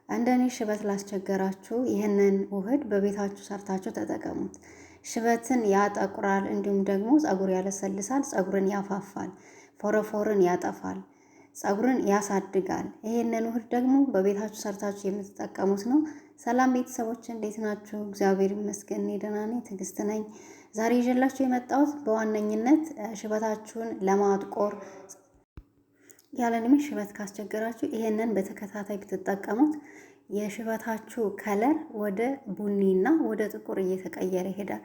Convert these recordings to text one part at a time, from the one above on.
እንደኔ ሽበት ላስቸገራችሁ ይህንን ውህድ በቤታችሁ ሰርታችሁ ተጠቀሙት። ሽበትን ያጠቁራል፣ እንዲሁም ደግሞ ፀጉር ያለሰልሳል፣ ፀጉርን ያፋፋል፣ ፎረፎርን ያጠፋል፣ ፀጉርን ያሳድጋል። ይሄንን ውህድ ደግሞ በቤታችሁ ሰርታችሁ የምትጠቀሙት ነው። ሰላም ቤተሰቦች እንዴት ናችሁ? እግዚአብሔር ይመስገን እኔ ደህና ነኝ። ትዕግስት ነኝ። ዛሬ ይዤላችሁ የመጣሁት በዋነኝነት ሽበታችሁን ለማጥቆር ያለ እድሜ ሽበት ካስቸገራችሁ ይሄንን በተከታታይ ብትጠቀሙት የሽበታችሁ ከለር ወደ ቡኒና ወደ ጥቁር እየተቀየረ ይሄዳል።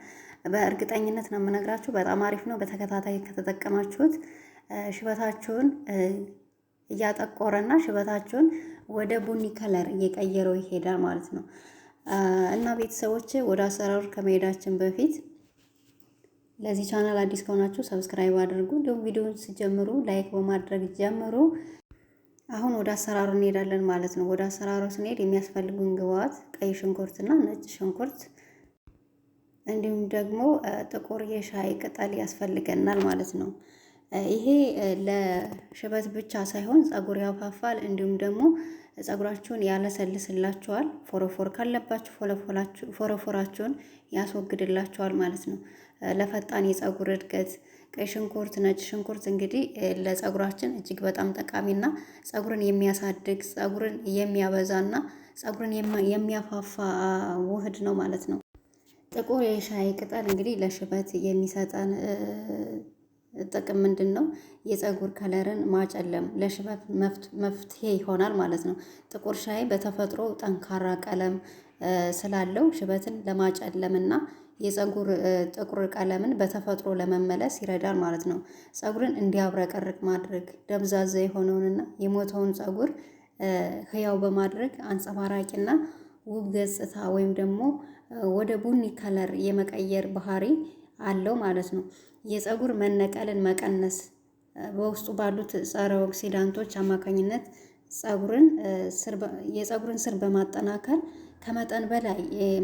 በእርግጠኝነት ነው የምነግራችሁ። በጣም አሪፍ ነው። በተከታታይ ከተጠቀማችሁት ሽበታችሁን እያጠቆረና ሽበታችሁን ወደ ቡኒ ከለር እየቀየረው ይሄዳል ማለት ነው። እና ቤተሰቦቼ ወደ አሰራሩ ከመሄዳችን በፊት ለዚህ ቻናል አዲስ ከሆናችሁ ሰብስክራይብ አድርጉ። እንዲሁም ቪዲዮውን ሲጀምሩ ላይክ በማድረግ ጀምሩ። አሁን ወደ አሰራሩ እንሄዳለን ማለት ነው። ወደ አሰራሩ ስንሄድ የሚያስፈልጉን ግብአት ቀይ ሽንኩርትና ነጭ ሽንኩርት እንዲሁም ደግሞ ጥቁር የሻይ ቅጠል ያስፈልገናል ማለት ነው። ይሄ ለሽበት ብቻ ሳይሆን ፀጉር ያፋፋል፣ እንዲሁም ደግሞ ፀጉራችሁን ያለሰልስላችኋል። ፎረፎር ካለባችሁ ፎረፎራችሁን ያስወግድላችኋል ማለት ነው። ለፈጣን የፀጉር እድገት ቀይ ሽንኩርት፣ ነጭ ሽንኩርት እንግዲህ ለፀጉራችን እጅግ በጣም ጠቃሚና ፀጉርን የሚያሳድግ ፀጉርን የሚያበዛና ፀጉርን የሚያፋፋ ውህድ ነው ማለት ነው። ጥቁር የሻይ ቅጠል እንግዲህ ለሽበት የሚሰጠን ጥቅም ምንድን ነው? የፀጉር ከለርን ማጨለም፣ ለሽበት መፍትሄ ይሆናል ማለት ነው። ጥቁር ሻይ በተፈጥሮ ጠንካራ ቀለም ስላለው ሽበትን ለማጨለምና የፀጉር ጥቁር ቀለምን በተፈጥሮ ለመመለስ ይረዳል ማለት ነው። ፀጉርን እንዲያብረቀርቅ ማድረግ፣ ደብዛዛ የሆነውንና የሞተውን ፀጉር ህያው በማድረግ አንጸባራቂና ውብ ገጽታ ወይም ደግሞ ወደ ቡኒ ከለር የመቀየር ባህሪ አለው ማለት ነው። የፀጉር መነቀልን መቀነስ በውስጡ ባሉት ጸረ ኦክሲዳንቶች አማካኝነት የፀጉርን ስር በማጠናከር ከመጠን በላይ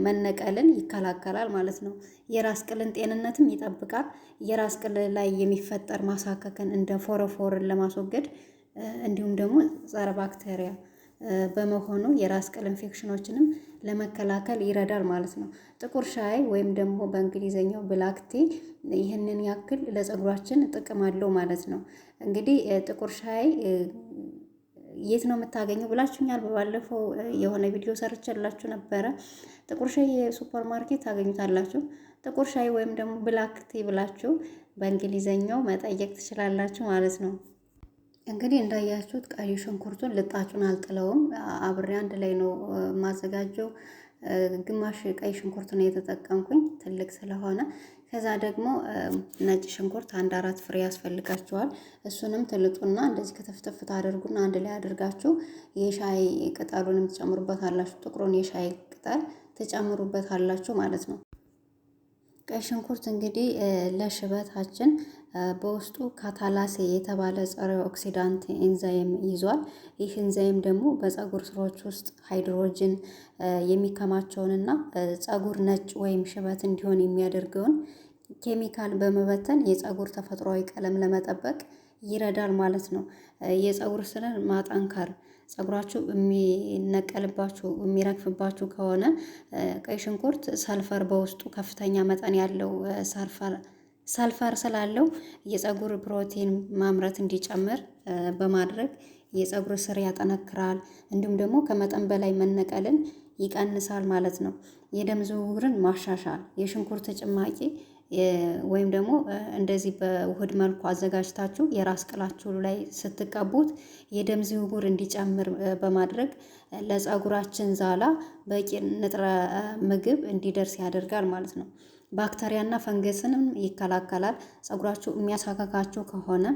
መነቀልን ይከላከላል ማለት ነው። የራስ ቅልን ጤንነትም ይጠብቃል። የራስ ቅል ላይ የሚፈጠር ማሳከክን እንደ ፎረፎርን ለማስወገድ እንዲሁም ደግሞ ጸረ ባክቴሪያ በመሆኑ የራስ ቅል ኢንፌክሽኖችንም ለመከላከል ይረዳል ማለት ነው። ጥቁር ሻይ ወይም ደግሞ በእንግሊዘኛው ብላክ ቲ ይህንን ያክል ለፀጉራችን ጥቅም አለው ማለት ነው። እንግዲህ ጥቁር ሻይ የት ነው የምታገኘው ብላችሁኛል። በባለፈው የሆነ ቪዲዮ ሰርቼላችሁ ነበረ። ጥቁር ሻይ የሱፐር ማርኬት ታገኙታላችሁ። ጥቁር ሻይ ወይም ደግሞ ብላክ ቲ ብላችሁ በእንግሊዘኛው መጠየቅ ትችላላችሁ ማለት ነው። እንግዲህ እንዳያችሁት ቀይ ሽንኩርቱን ልጣጩን አልጥለውም፣ አብሬ አንድ ላይ ነው ማዘጋጀው። ግማሽ ቀይ ሽንኩርት ነው የተጠቀምኩኝ ትልቅ ስለሆነ። ከዛ ደግሞ ነጭ ሽንኩርት 1-4 ፍሬ ያስፈልጋችኋል። እሱንም ትልጡና እንደዚህ ከተፍተፍ ታደርጉና አንድ ላይ አድርጋችሁ የሻይ ቅጠሉንም ትጨምሩበታላችሁ። ጥቁሩን የሻይ ቅጠል ትጨምሩበታላችሁ ማለት ነው። ቀይ ሽንኩርት እንግዲህ ለሽበታችን በውስጡ ካታላሴ የተባለ ጸረ ኦክሲዳንት ኤንዛይም ይዟል። ይህ ኤንዛይም ደግሞ በፀጉር ስሮች ውስጥ ሃይድሮጅን የሚከማቸውንና ፀጉር ነጭ ወይም ሽበት እንዲሆን የሚያደርገውን ኬሚካል በመበተን የፀጉር ተፈጥሯዊ ቀለም ለመጠበቅ ይረዳል ማለት ነው። የፀጉር ስርን ማጠንከር፣ ፀጉራችሁ የሚነቀልባችሁ የሚረግፍባችሁ ከሆነ ቀይ ሽንኩርት ሰልፈር በውስጡ ከፍተኛ መጠን ያለው ሰልፈር ስላለው የፀጉር ፕሮቲን ማምረት እንዲጨምር በማድረግ የፀጉር ስር ያጠነክራል። እንዲሁም ደግሞ ከመጠን በላይ መነቀልን ይቀንሳል ማለት ነው። የደም ዝውውርን ማሻሻል፣ የሽንኩርት ጭማቂ ወይም ደግሞ እንደዚህ በውህድ መልኩ አዘጋጅታችሁ የራስ ቅላችሁ ላይ ስትቀቡት የደም ዝውውር እንዲጨምር በማድረግ ለፀጉራችን ዛላ በቂ ንጥረ ምግብ እንዲደርስ ያደርጋል ማለት ነው። ባክቴሪያና ፈንገስንም ይከላከላል። ፀጉራችሁ የሚያሳከካችሁ ከሆነ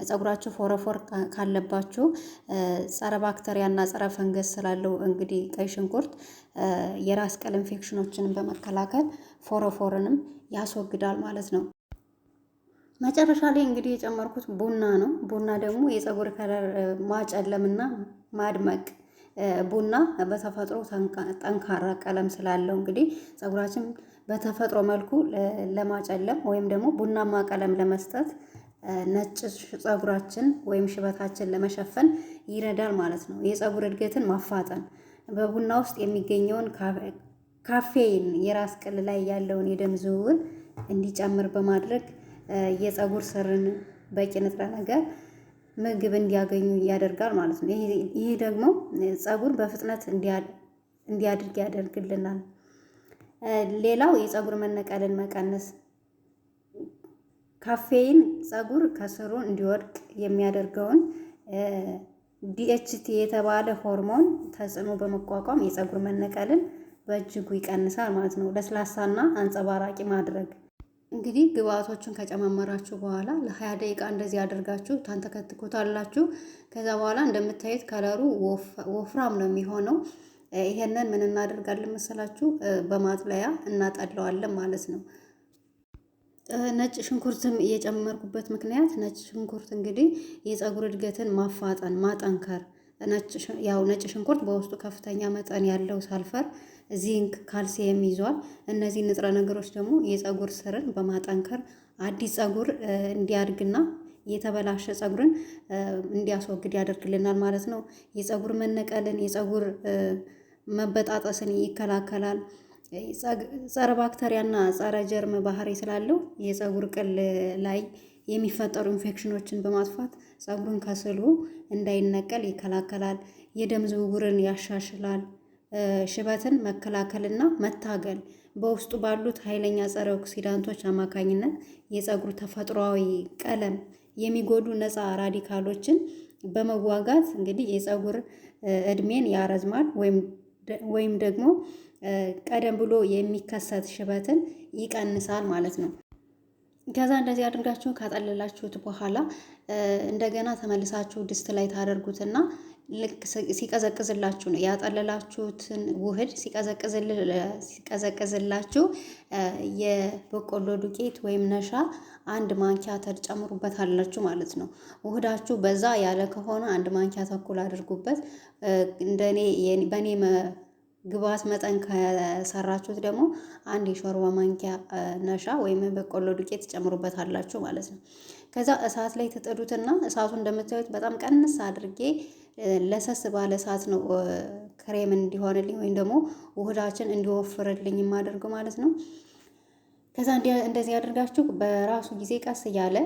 ፀጉራችሁ ፎረፎር ካለባችሁ ጸረ ባክቴሪያና ጸረ ፈንገስ ስላለው እንግዲህ ቀይ ሽንኩርት የራስ ቅል ኢንፌክሽኖችንም በመከላከል ፎረፎርንም ያስወግዳል ማለት ነው። መጨረሻ ላይ እንግዲህ የጨመርኩት ቡና ነው። ቡና ደግሞ የፀጉር ከለር ማጨለምና ማድመቅ፣ ቡና በተፈጥሮ ጠንካራ ቀለም ስላለው እንግዲህ ፀጉራችን በተፈጥሮ መልኩ ለማጨለም ወይም ደግሞ ቡናማ ቀለም ለመስጠት ነጭ ፀጉራችን ወይም ሽበታችን ለመሸፈን ይረዳል ማለት ነው። የፀጉር እድገትን ማፋጠን በቡና ውስጥ የሚገኘውን ካፌን የራስ ቅል ላይ ያለውን የደም ዝውውር እንዲጨምር በማድረግ የፀጉር ስርን በቂ ንጥረ ነገር ምግብ እንዲያገኙ ያደርጋል ማለት ነው። ይህ ደግሞ ፀጉር በፍጥነት እንዲያድግ ያደርግልናል። ሌላው የፀጉር መነቀልን መቀነስ፣ ካፌን ፀጉር ከስሩ እንዲወድቅ የሚያደርገውን ዲኤችቲ የተባለ ሆርሞን ተጽዕኖ በመቋቋም የፀጉር መነቀልን በእጅጉ ይቀንሳል ማለት ነው። ለስላሳና አንጸባራቂ ማድረግ እንግዲህ ግብአቶቹን ከጨማመራችሁ በኋላ ለ20 ደቂቃ እንደዚህ አድርጋችሁ ታንተከትኩታላችሁ። ከዛ በኋላ እንደምታዩት ከለሩ ወፍራም ነው የሚሆነው። ይሄንን ምን እናደርጋለን መሰላችሁ? በማጥለያ እናጠለዋለን ማለት ነው። ነጭ ሽንኩርትም የጨመርኩበት ምክንያት ነጭ ሽንኩርት እንግዲህ የፀጉር እድገትን ማፋጠን ማጠንከር፣ ነጭ ሽንኩርት በውስጡ ከፍተኛ መጠን ያለው ሳልፈር፣ ዚንክ፣ ካልሲየም ይዟል። እነዚህ ንጥረ ነገሮች ደግሞ የፀጉር ስርን በማጠንከር አዲስ ፀጉር እንዲያድግና የተበላሸ ፀጉርን እንዲያስወግድ ያደርግልናል ማለት ነው። የፀጉር መነቀልን፣ የፀጉር መበጣጠስን ይከላከላል። ጸረ ባክተሪያና ጸረ ጀርም ባህሪ ስላለው የፀጉር ቅል ላይ የሚፈጠሩ ኢንፌክሽኖችን በማጥፋት ፀጉርን ከስሉ እንዳይነቀል ይከላከላል። የደም ዝውውርን ያሻሽላል። ሽበትን መከላከልና መታገል በውስጡ ባሉት ኃይለኛ ጸረ ኦክሲዳንቶች አማካኝነት የፀጉር ተፈጥሯዊ ቀለም የሚጎዱ ነፃ ራዲካሎችን በመዋጋት እንግዲህ የፀጉር እድሜን ያረዝማል ወይም ደግሞ ቀደም ብሎ የሚከሰት ሽበትን ይቀንሳል ማለት ነው። ከዛ እንደዚህ አድርጋችሁ ካጠለላችሁት በኋላ እንደገና ተመልሳችሁ ድስት ላይ ታደርጉትና ልክ ሲቀዘቅዝላችሁ ነው ያጠለላችሁትን ውህድ ሲቀዘቅዝላችሁ የበቆሎ ዱቄት ወይም ነሻ 1 ማንኪያ ተጨምሩበታላችሁ ማለት ነው። ውህዳችሁ በዛ ያለ ከሆነ 1 ማንኪያ ተኩል አድርጉበት። በኔ ግብአት መጠን ከሰራችሁት ደግሞ 1 የሾርባ ማንኪያ ነሻ ወይም በቆሎ ዱቄት ትጨምሩበታላችሁ ማለት ነው። ከዛ እሳት ላይ ትጥዱትና እሳቱ እንደምታዩት በጣም ቀንስ አድርጌ ለሰስ ባለ እሳት ነው ክሬም እንዲሆንልኝ ወይም ደግሞ ውህዳችን እንዲወፍርልኝ የማደርገው ማለት ነው። ከዛ እንደዚህ አድርጋችሁ በራሱ ጊዜ ቀስ እያለ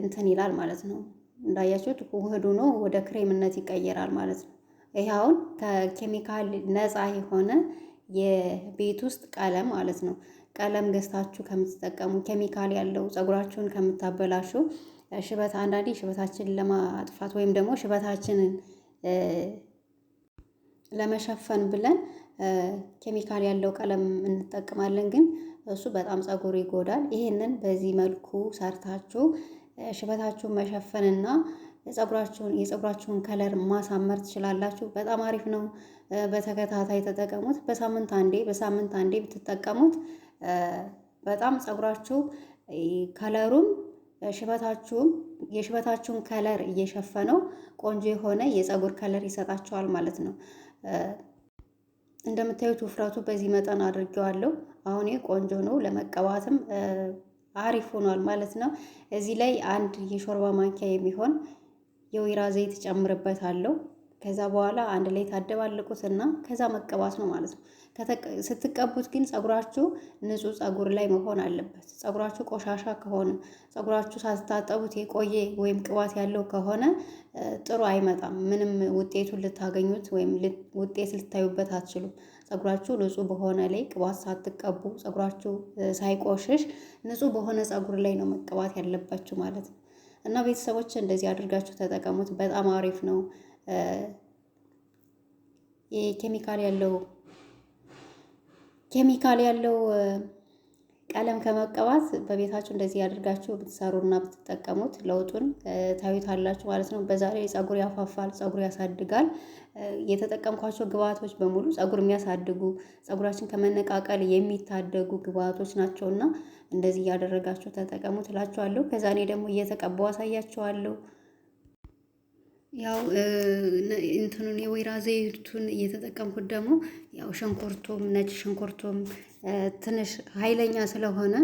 እንትን ይላል ማለት ነው። እንዳያችሁት ውህዱ ነው ወደ ክሬምነት ይቀየራል ማለት ነው። ይሄ አሁን ከኬሚካል ነፃ የሆነ የቤት ውስጥ ቀለም ማለት ነው። ቀለም ገዝታችሁ ከምትጠቀሙ ኬሚካል ያለው ፀጉራችሁን ከምታበላሹ አንዳንዴ ሽበታችንን ለማጥፋት ወይም ደግሞ ሽበታችንን ለመሸፈን ብለን ኬሚካል ያለው ቀለም እንጠቀማለን፣ ግን እሱ በጣም ፀጉር ይጎዳል። ይሄንን በዚህ መልኩ ሰርታችሁ ሽበታችሁን መሸፈንና የፀጉራችሁን ከለር ማሳመር ትችላላችሁ። በጣም አሪፍ ነው። በተከታታይ ተጠቀሙት። በሳምንት አንዴ ብትጠቀሙት በጣም ፀጉራችሁ ከለሩም የሽበታችሁን ከለር እየሸፈነው ቆንጆ የሆነ የፀጉር ከለር ይሰጣችኋል ማለት ነው። እንደምታዩት ውፍረቱ በዚህ መጠን አድርጌዋለሁ። አሁን ቆንጆ ነው፣ ለመቀባትም አሪፍ ሆኗል ማለት ነው። እዚህ ላይ 1 የሾርባ ማንኪያ የሚሆን የወይራ ዘይት ጨምርበታለሁ። ከዛ በኋላ አንድ ላይ ታደባልቁትና ከዛ መቀባት ነው ማለት ነው። ስትቀቡት ግን ፀጉራችሁ ንጹህ ፀጉር ላይ መሆን አለበት። ፀጉራችሁ ቆሻሻ ከሆነ ፀጉራችሁ ሳትታጠቡት የቆየ ወይም ቅባት ያለው ከሆነ ጥሩ አይመጣም። ምንም ውጤቱን ልታገኙት ወይም ውጤት ልታዩበት አትችሉም። ፀጉራችሁ ንጹህ በሆነ ላይ ቅባት ሳትቀቡ ፀጉራችሁ ሳይቆሽሽ ንጹህ በሆነ ፀጉር ላይ ነው መቀባት ያለባችሁ ማለት ነው። እና ቤተሰቦች እንደዚህ አድርጋችሁ ተጠቀሙት። በጣም አሪፍ ነው። ኬሚካል ያለው ቀለም ከመቀባት በቤታችሁ እንደዚህ አድርጋችሁ ብትሰሩና ብትጠቀሙት ለውጡን ታዩታላችሁ ማለት ነው። በዛ ላይ ፀጉር ያፋፋል፣ ፀጉር ያሳድጋል። የተጠቀምኳቸው ግብአቶች በሙሉ ፀጉር የሚያሳድጉ ፀጉራችን ከመነቃቀል የሚታደጉ ግብአቶች ናቸውና እንደዚህ እያደረጋችሁ ተጠቀሙት እላችኋለሁ። ከዛ እኔ ደግሞ እየተቀባው አሳያችኋለሁ። ያው እንትኑን የወይራ ዘይቱን እየተጠቀምኩት ደግሞ ያው ሽንኩርቱም ነጭ ሽንኩርቱም ትንሽ ኃይለኛ ስለሆነ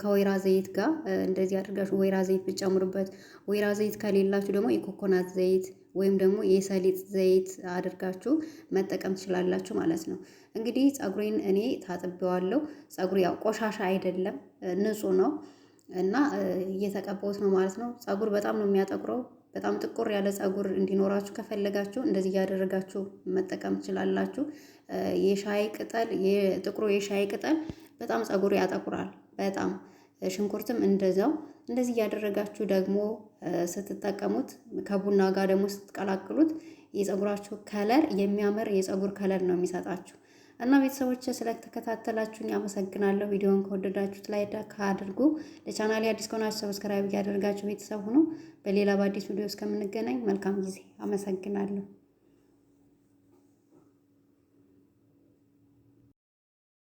ከወይራ ዘይት ጋር እንደዚህ አድርጋችሁ ወይራ ዘይት ብትጨምሩበት፣ ወይራ ዘይት ከሌላችሁ ደግሞ የኮኮናት ዘይት ወይም ደግሞ የሰሊጥ ዘይት አድርጋችሁ መጠቀም ትችላላችሁ ማለት ነው። እንግዲህ ፀጉሬን እኔ ታጥቤዋለሁ። ፀጉሬ ያው ቆሻሻ አይደለም ንጹህ ነው እና እየተቀባሁት ነው ማለት ነው። ፀጉር በጣም ነው የሚያጠቁረው። በጣም ጥቁር ያለ ፀጉር እንዲኖራችሁ ከፈለጋችሁ እንደዚህ እያደረጋችሁ መጠቀም ትችላላችሁ። የሻይ ቅጠል የጥቁሩ የሻይ ቅጠል በጣም ፀጉር ያጠቁራል በጣም ሽንኩርትም እንደዛው። እንደዚህ እያደረጋችሁ ደግሞ ስትጠቀሙት ከቡና ጋር ደግሞ ስትቀላቅሉት የፀጉራችሁ ከለር የሚያምር የፀጉር ከለር ነው የሚሰጣችሁ። እና ቤተሰቦች ስለተከታተላችሁኝ አመሰግናለሁ። ቪዲዮውን ከወደዳችሁት ላይክ አድርጉ። ለቻናሌ አዲስ ከሆናችሁ ሰብስክራይብ እያደረጋችሁ ቤተሰብ ሁኑ። በሌላ በአዲስ ቪዲዮ እስከምንገናኝ መልካም ጊዜ። አመሰግናለሁ።